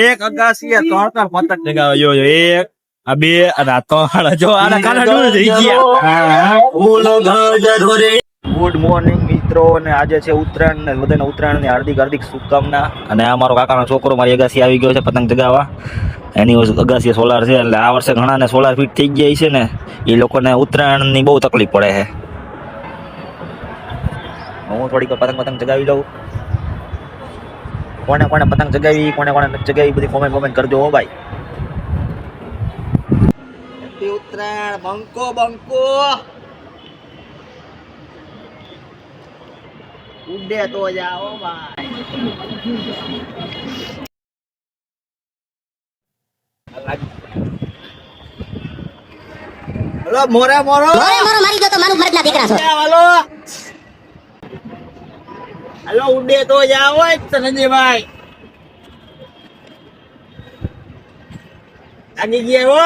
એક અગાસી ત્રણ પતંગ ચગાવ્યો એક આ બે અને આ ત્રણ જો આના કાના ડૂલ થઈ ગયા. ગુડ મોર્નિંગ મિત્રો, અને આજે છે ઉત્તરાયણ ને બધાને ઉત્તરાયણની હાર્દિક હાર્દિક શુભકામના. અને આ મારો કાકાનો છોકરો મારી અગાસી આવી ગયો છે પતંગ ચગાવવા. એની અગાસી સોલાર છે એટલે આ વર્ષે ઘણાને સોલાર ફિટ થઈ જાય છે ને એ લોકોને ઉત્તરાયણની બહુ તકલીફ પડે છે. હું થોડીક પતંગ ચગાવી લઉં. કોને કોને પતંગ ચગાવી કોને કોને નથી ચગાવી બધી કોમેન્ટ કરજો હો ભાઈ. ઉત્તરાયણ બંકો બંકો ઉડે તો જાઓ ભાઈ. હલો મોરે મોરો મારી ગયો તો મારું મરદના દીકરા છો. હલો હલો ઉડે તો જાઓ સંજયભાઈ. આગી ગયા હો.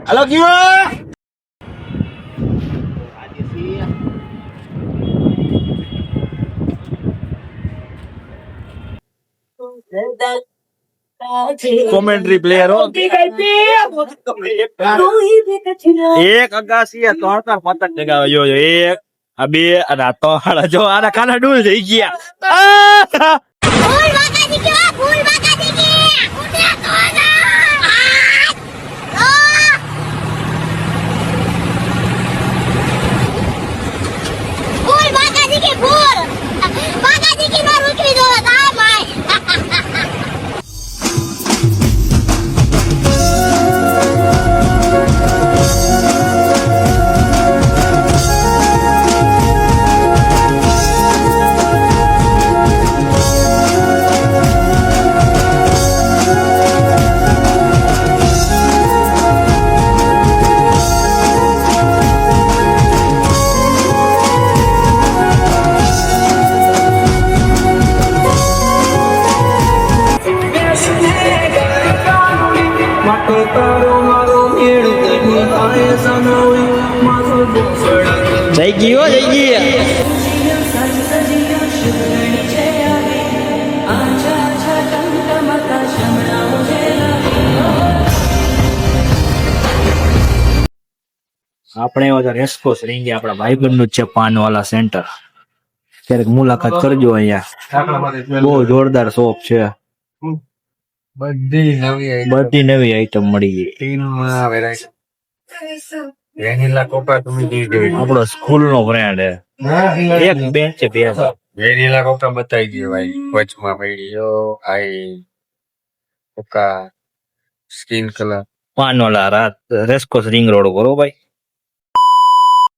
હલો કયો કોમેન્ટ્રી પ્લેયર હો. એક અગાસી ત્રણ પતંગ ચગાવ્યો એક આ બે અને આ ત્રણ જો આના કાના ડૂલ થઈ ગયા. જઈ ગયો જઈ ગયા. આપણે રેસ્કોસ રીંગે આપણા ભાઈબંધ નું છે પાનવાલા સેન્ટર. ક્યારેક મુલાકાત કરજો. અહીંયા બહુ જોરદાર શોપ છે. બધી નવી આઈટમ મળી ગઈ. વેનીલા કોકા તમે આપણો સ્કૂલ નો ફ્રેન્ડ હે. એક બેન્ચ છે બે. વેનીલા કોકા બતાવી દે ભાઈ. વચમાં પડી આઈ કોકા સ્કિન કલર પાનવાલા રાત રેસ્કોસ રિંગ રોડ કરો ભાઈ.